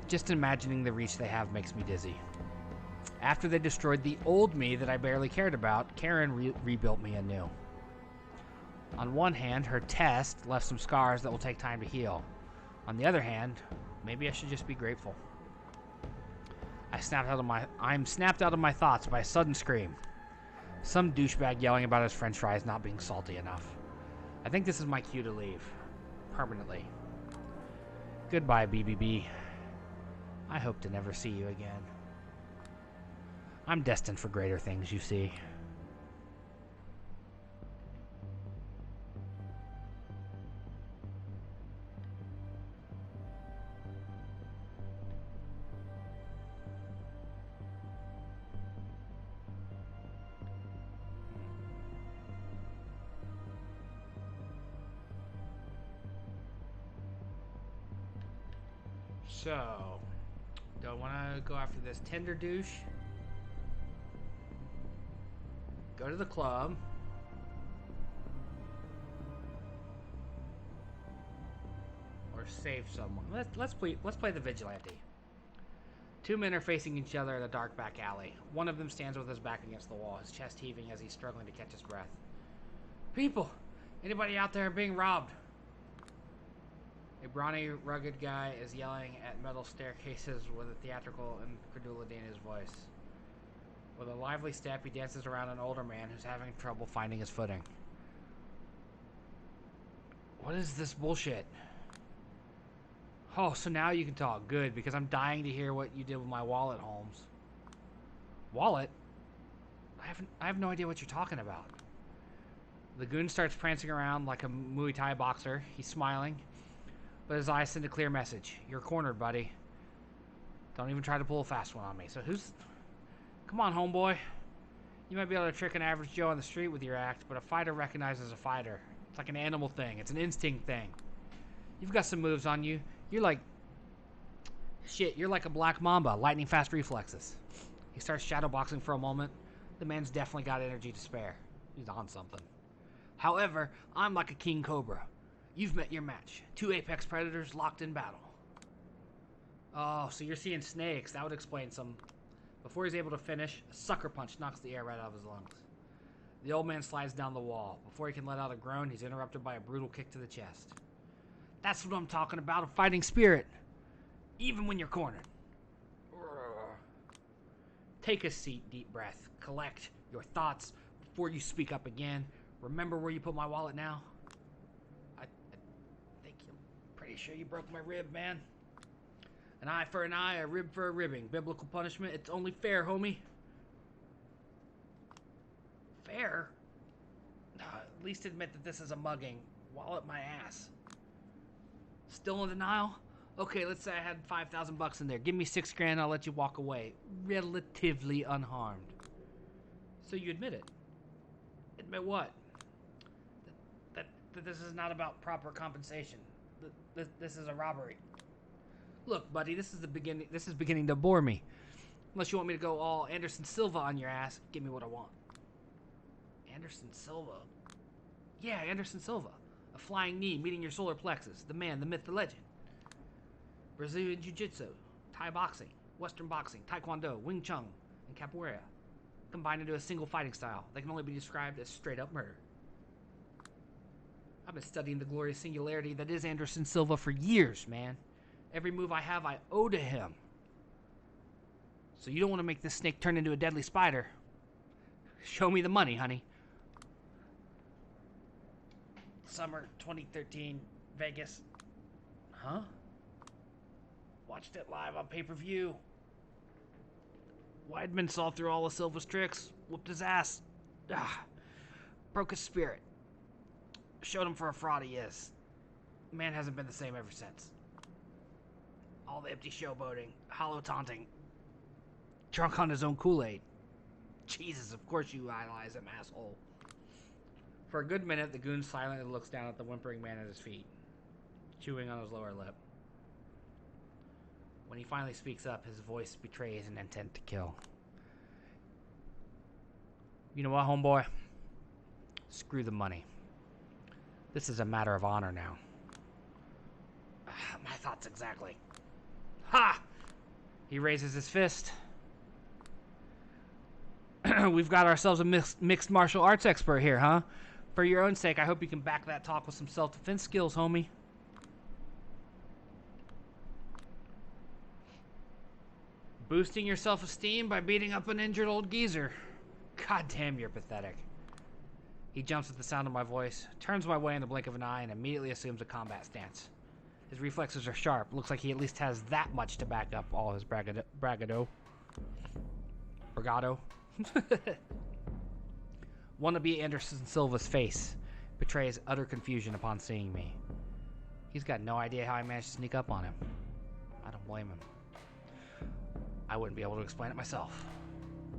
Just imagining the reach they have makes me dizzy. After they destroyed the old me that I barely cared about, Karen rebuilt me anew. On one hand, her test left some scars that will take time to heal. On the other hand, maybe I should just be grateful. I'm snapped out of my thoughts by a sudden scream. Some douchebag yelling about his french fries not being salty enough. I think this is my cue to leave. Permanently. Goodbye, BBB. I hope to never see you again. I'm destined for greater things, you see. So, do I want to go after this tender douche? Go to the club. Or save someone. Let's play the vigilante. Two men are facing each other in a dark back alley. One of them stands with his back against the wall, his chest heaving as he's struggling to catch his breath. People! Anybody out there being robbed? A brawny, rugged guy is yelling at metal staircases with a theatrical incredulity in his voice. With a lively step, he dances around an older man who's having trouble finding his footing. What is this bullshit? Oh, so now you can talk. Good, because I'm dying to hear what you did with my wallet, Holmes. Wallet? I have no idea what you're talking about. The goon starts prancing around like a Muay Thai boxer. He's smiling, but his eyes send a clear message. You're cornered, buddy. Don't even try to pull a fast one on me. So who's... Come on, homeboy. You might be able to trick an average Joe on the street with your act, but a fighter recognizes a fighter. It's like an animal thing. It's an instinct thing. You've got some moves on you. You're like... Shit, you're like a black mamba. Lightning fast reflexes. He starts shadowboxing for a moment. The man's definitely got energy to spare. He's on something. However, I'm like a king cobra. You've met your match. Two apex predators locked in battle. Oh, so you're seeing snakes. That would explain some... Before he's able to finish, a sucker punch knocks the air right out of his lungs. The old man slides down the wall. Before he can let out a groan, he's interrupted by a brutal kick to the chest. That's what I'm talking about, a fighting spirit. Even when you're cornered. Take a seat, deep breath. Collect your thoughts before you speak up again. Remember where you put my wallet now? I think you're pretty sure you broke my rib, man. An eye for an eye, a rib for a ribbing. Biblical punishment, it's only fair, homie. Fair? At least admit that this is a mugging. Wallet my ass. Still in denial? Okay, let's say I had $5,000 in there. Give me $6,000, I'll let you walk away. Relatively unharmed. So you admit it? Admit what? That this is not about proper compensation. This is a robbery. Look, buddy, this is beginning to bore me. Unless you want me to go all Anderson Silva on your ass, give me what I want. Anderson Silva? Yeah, Anderson Silva. A flying knee meeting your solar plexus. The man, the myth, the legend. Brazilian Jiu-Jitsu, Thai boxing, Western boxing, Taekwondo, Wing Chun, and Capoeira. Combined into a single fighting style that can only be described as straight-up murder. I've been studying the glorious singularity that is Anderson Silva for years, man. Every move I have, I owe to him. So you don't want to make this snake turn into a deadly spider. Show me the money, honey. Summer 2013, Vegas. Huh? Watched it live on pay-per-view. Weidman saw through all of Silva's tricks. Whooped his ass. Broke his spirit. Showed him for a fraud he is. Man hasn't been the same ever since. All the empty showboating, hollow taunting. Drunk on his own Kool-Aid. Jesus, of course you idolize him, asshole. For a good minute, the goon silently looks down at the whimpering man at his feet, chewing on his lower lip. When he finally speaks up, his voice betrays an intent to kill. You know what, homeboy? Screw the money. This is a matter of honor now. My thoughts exactly. Ha! He raises his fist. We've got ourselves a mixed martial arts expert here, huh? For your own sake, I hope you can back that talk with some self-defense skills, homie. Boosting your self-esteem by beating up an injured old geezer. God damn, you're pathetic. He jumps at the sound of my voice, turns my way in the blink of an eye, and immediately assumes a combat stance. His reflexes are sharp. Looks like he at least has that much to back up all his bragado. Wannabe Anderson Silva's face betrays utter confusion upon seeing me. He's got no idea how I managed to sneak up on him. I don't blame him. I wouldn't be able to explain it myself.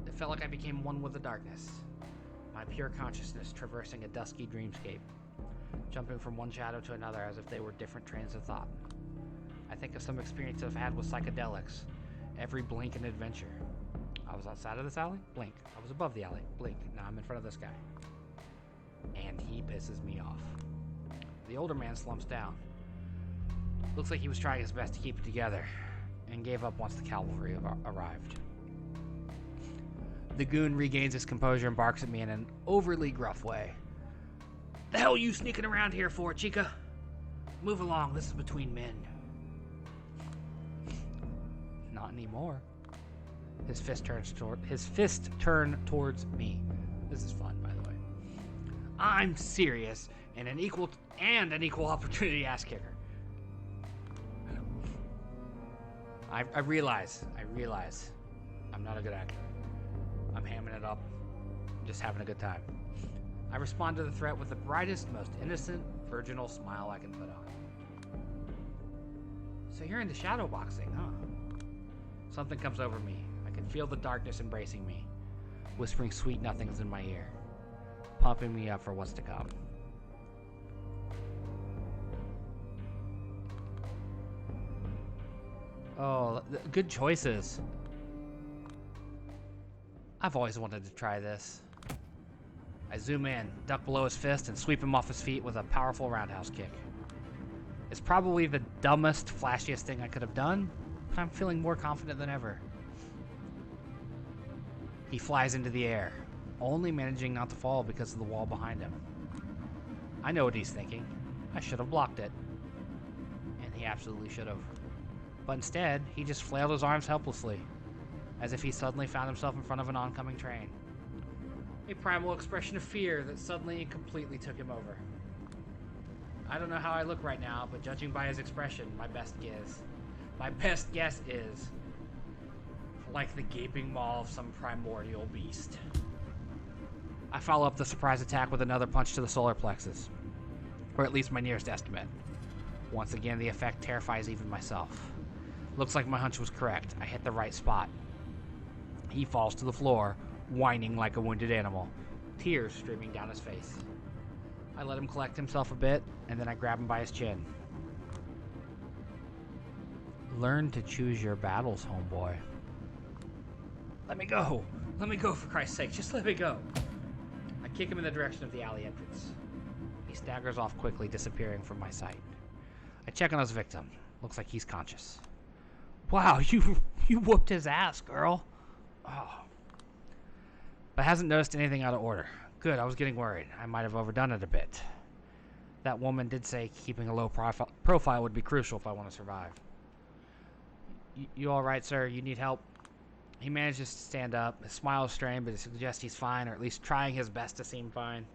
It felt like I became one with the darkness, my pure consciousness traversing a dusky dreamscape, jumping from one shadow to another as if they were different trains of thought. I think of some experience I've had with psychedelics. Every blink an adventure. I was outside of this alley? Blink. I was above the alley? Blink. Now I'm in front of this guy. And he pisses me off. The older man slumps down. Looks like he was trying his best to keep it together, and gave up once the cavalry arrived. The goon regains his composure and barks at me in an overly gruff way. The hell are you sneaking around here for, chica? Move along, this is between men. Not anymore. His fist turns towards me. This is fun, by the way. I'm serious and an equal opportunity ass kicker. I realize I'm not a good actor. I'm hamming it up. I'm just having a good time. I respond to the threat with the brightest, most innocent, virginal smile I can put on. So you're into shadow boxing, huh? Something comes over me. I can feel the darkness embracing me, whispering sweet nothings in my ear, pumping me up for what's to come. Oh, good choices. I've always wanted to try this. I zoom in, duck below his fist, and sweep him off his feet with a powerful roundhouse kick. It's probably the dumbest, flashiest thing I could have done, but I'm feeling more confident than ever. He flies into the air, only managing not to fall because of the wall behind him. I know what he's thinking. I should have blocked it. And he absolutely should have. But instead, he just flailed his arms helplessly, as if he suddenly found himself in front of an oncoming train. A primal expression of fear that suddenly and completely took him over. I don't know how I look right now, but judging by his expression, my best guess is like the gaping maw of some primordial beast. I follow up the surprise attack with another punch to the solar plexus, or at least my nearest estimate. Once again, the effect terrifies even myself. Looks like my hunch was correct. I hit the right spot. He falls to the floor, whining like a wounded animal, tears streaming down his face. I let him collect himself a bit, and then I grab him by his chin. Learn to choose your battles, homeboy. Let me go! Let me go, for Christ's sake, just let me go! I kick him in the direction of the alley entrance. He staggers off quickly, disappearing from my sight. I check on his victim. Looks like he's conscious. Wow, you whooped his ass, girl. Oh. But hasn't noticed anything out of order. Good, I was getting worried. I might have overdone it a bit. That woman did say keeping a low profile would be crucial if I want to survive. You all right, sir? You need help? He manages to stand up. His smile is strained, but it suggests he's fine, or at least trying his best to seem fine.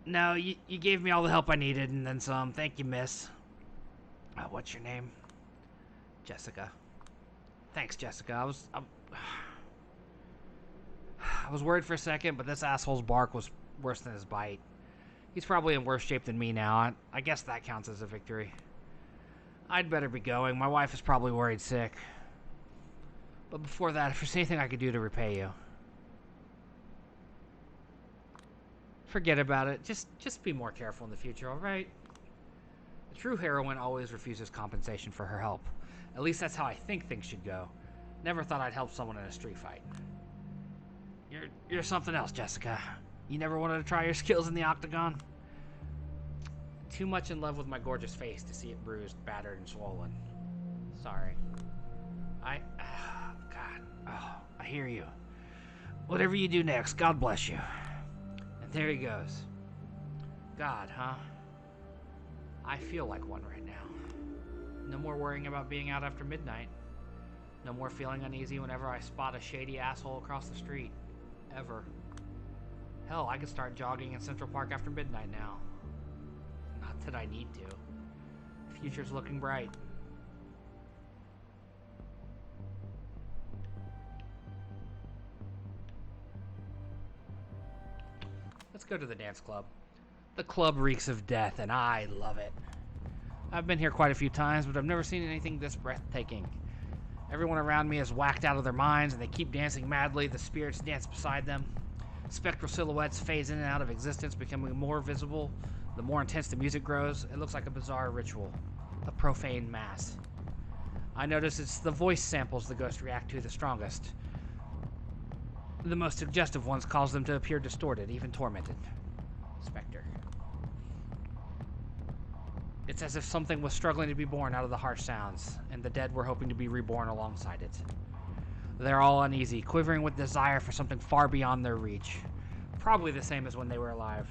No, you gave me all the help I needed, and then some. Thank you, miss. What's your name? Jessica. Thanks, Jessica. I was worried for a second, but this asshole's bark was worse than his bite. He's probably in worse shape than me now. I guess that counts as a victory. I'd better be going. My wife is probably worried sick. But before that, if there's anything I could do to repay you. Forget about it. Just be more careful in the future, alright? A true heroine always refuses compensation for her help. At least that's how I think things should go. Never thought I'd help someone in a street fight. You're something else, Jessica. You never wanted to try your skills in the octagon? Too much in love with my gorgeous face to see it bruised, battered, and swollen. Sorry. I hear you. Whatever you do next, God bless you. And there he goes. God, huh? I feel like one right now. No more worrying about being out after midnight. No more feeling uneasy whenever I spot a shady asshole across the street. Ever. Hell, I could start jogging in Central Park after midnight now. Not that I need to. The future's looking bright. Let's go to the dance club. The club reeks of death, and I love it. I've been here quite a few times, but I've never seen anything this breathtaking. Everyone around me is whacked out of their minds, and they keep dancing madly. The spirits dance beside them. Spectral silhouettes phase in and out of existence, becoming more visible. The more intense the music grows, it looks like a bizarre ritual, a profane mass. I notice it's the voice samples the ghosts react to the strongest. The most suggestive ones cause them to appear distorted, even tormented. Spectre. It's as if something was struggling to be born out of the harsh sounds, and the dead were hoping to be reborn alongside it. They're all uneasy, quivering with desire for something far beyond their reach. Probably the same as when they were alive.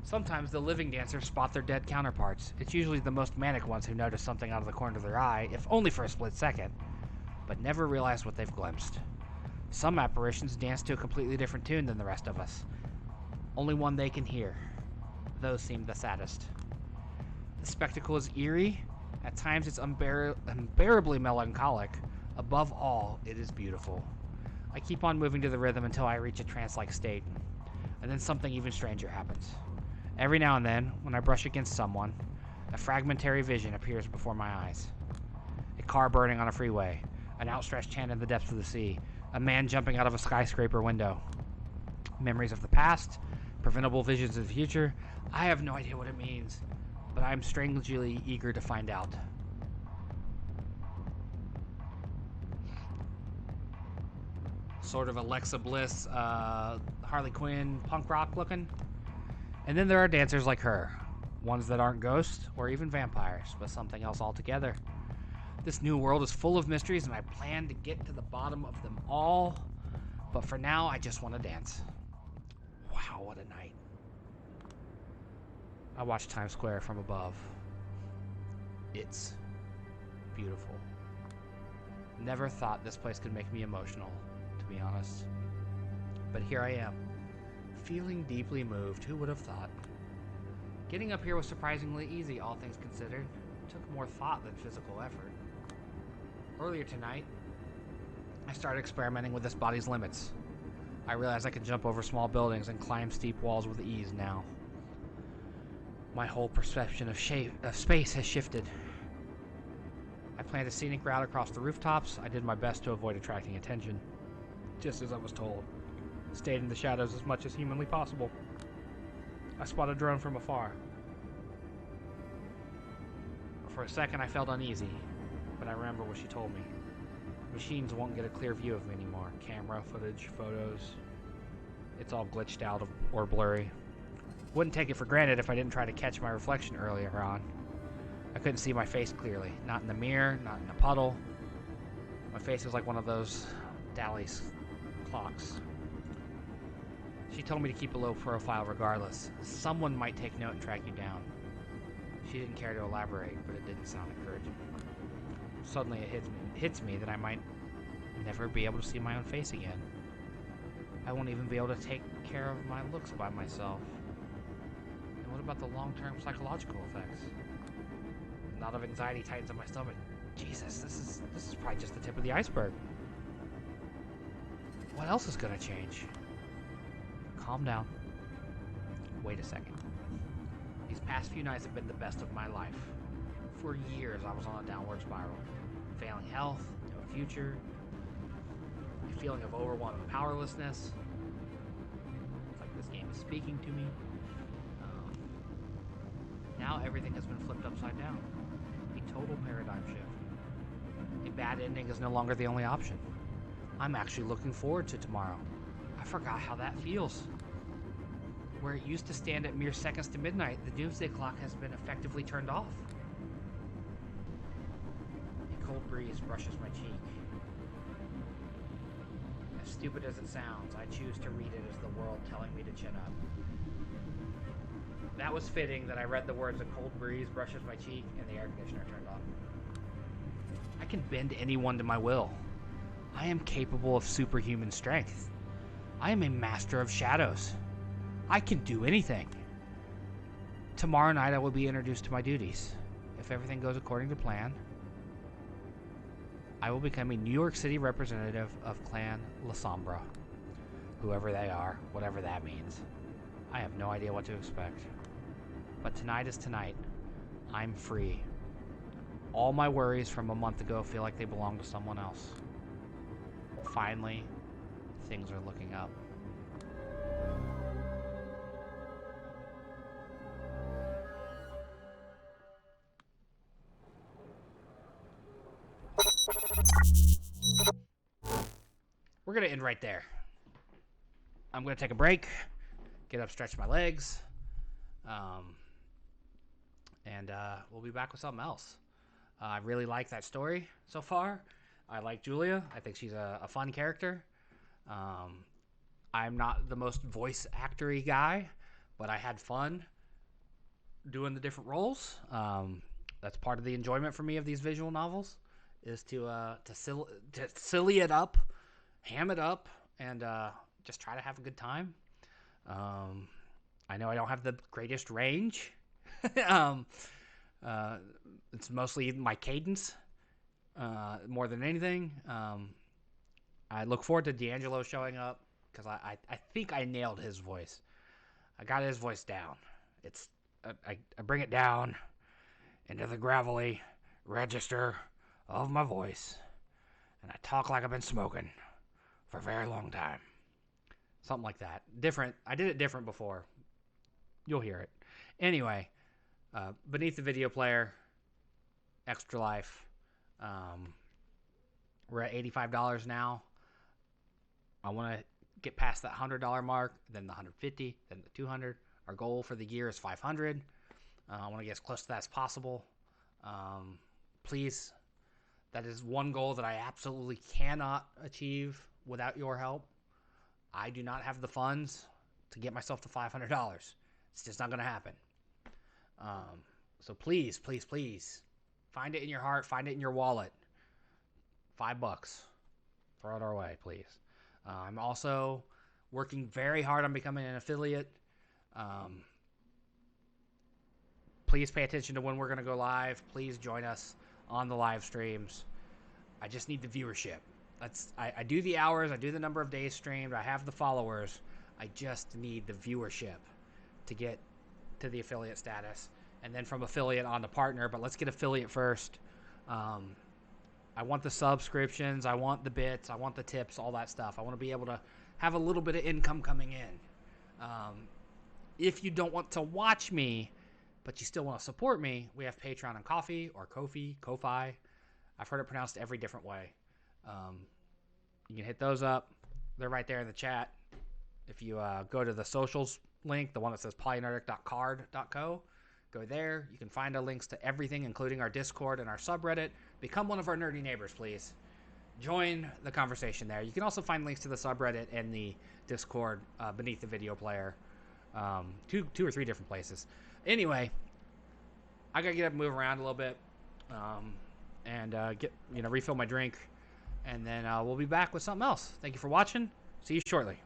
Sometimes the living dancers spot their dead counterparts. It's usually the most manic ones who notice something out of the corner of their eye, if only for a split second, but never realize what they've glimpsed. Some apparitions dance to a completely different tune than the rest of us. Only one they can hear. Those seem the saddest. The spectacle is eerie. At times it's unbearably melancholic. Above all, it is beautiful. I keep on moving to the rhythm until I reach a trance-like state. And then something even stranger happens. Every now and then, when I brush against someone, a fragmentary vision appears before my eyes. A car burning on a freeway, an outstretched hand in the depths of the sea, a man jumping out of a skyscraper window. Memories of the past, preventable visions of the future. I have no idea what it means, but I'm strangely eager to find out. Sort of Alexa Bliss, Harley Quinn, punk rock looking. And then there are dancers like her, ones that aren't ghosts or even vampires, but something else altogether. This new world is full of mysteries, and I plan to get to the bottom of them all. But for now, I just want to dance. Wow, what a night. I watched Times Square from above. It's beautiful. Never thought this place could make me emotional, to be honest. But here I am, feeling deeply moved. Who would have thought? Getting up here was surprisingly easy, all things considered. It took more thought than physical effort. Earlier tonight, I started experimenting with this body's limits. I realized I could jump over small buildings and climb steep walls with ease now. My whole perception of space has shifted. I planned a scenic route across the rooftops. I did my best to avoid attracting attention, just as I was told. Stayed in the shadows as much as humanly possible. I spotted a drone from afar. For a second, I felt uneasy, but I remember what she told me. Machines won't get a clear view of me anymore. Camera footage, photos. It's all glitched out or blurry. Wouldn't take it for granted if I didn't try to catch my reflection earlier on. I couldn't see my face clearly. Not in the mirror, not in a puddle. My face was like one of those Dally's clocks. She told me to keep a low profile regardless. Someone might take note and track you down. She didn't care to elaborate, but it didn't sound encouraging. Suddenly it hits me that I might never be able to see my own face again. I won't even be able to take care of my looks by myself. And what about the long-term psychological effects? A knot of anxiety tightens in my stomach. Jesus, this is probably just the tip of the iceberg. What else is gonna change? Calm down. Wait a second. These past few nights have been the best of my life. For years, I was on a downward spiral. Failing health, no future, a feeling of overwhelming powerlessness. It's like this game is speaking to me. Now everything has been flipped upside down. A total paradigm shift. A bad ending is no longer the only option. I'm actually looking forward to tomorrow. I forgot how that feels. Where it used to stand at mere seconds to midnight, the doomsday clock has been effectively turned off. A cold breeze brushes my cheek. As stupid as it sounds, I choose to read it as the world telling me to chin up. That was fitting that I read the words "a cold breeze brushes my cheek" and the air conditioner turned on. I can bend anyone to my will. I am capable of superhuman strength. I am a master of shadows. I can do anything. Tomorrow night I will be introduced to my duties. If everything goes according to plan, I will become a New York City representative of Clan La Sombra. Whoever they are, whatever that means. I have no idea what to expect. But tonight is tonight. I'm free. All my worries from a month ago feel like they belong to someone else. Finally, things are looking up. We're going to end right there. I'm going to take a break, get up, stretch my legs, and we'll be back with something else. I really like that story so far. I like Julia. I think she's a fun character. I'm not the most voice actor-y guy, but I had fun doing the different roles. That's part of the enjoyment for me of these visual novels, is to silly it up, ham it up, and just try to have a good time. I know I don't have the greatest range. It's mostly my cadence more than anything. I look forward to D'Angelo showing up because I think I nailed his voice. I got his voice down. It's I bring it down into the gravelly register of my voice, and I talk like I've been smoking for a very long time. Something like that. Different. I did it different before. You'll hear it. Anyway, Beneath the Video Player, Extra Life. We're at $85 now. I want to get past that $100 mark, then the $150, then the $200. Our goal for the year is $500. I want to get as close to that as possible. Please, that is one goal that I absolutely cannot achieve without your help. I do not have the funds to get myself to $500. It's just not going to happen. So please, please, please, find it in your heart, find it in your wallet. $5. Throw it our way, please. I'm also working very hard on becoming an affiliate. Please pay attention to when we're going to go live. Please join us on the live streams. I just need the viewership. I do the hours. I do the number of days streamed. I have the followers. I just need the viewership to get to the affiliate status. And then from affiliate on to partner. But let's get affiliate first. I want the subscriptions. I want the bits. I want the tips, all that stuff. I want to be able to have a little bit of income coming in. If you don't want to watch me, but you still want to support me, we have Patreon and Ko-fi or Ko-fi. I've heard it pronounced every different way. You can hit those up. They're right there in the chat. If you go to the socials link, the one that says polynerdic.card.co, go there. You can find our links to everything, including our Discord and our subreddit. Become one of our nerdy neighbors, please. Join the conversation there. You can also find links to the subreddit and the Discord beneath the video player. Two or three different places. Anyway, I gotta get up and move around a little bit, and get refill my drink, and then we'll be back with something else. Thank you for watching. See you shortly.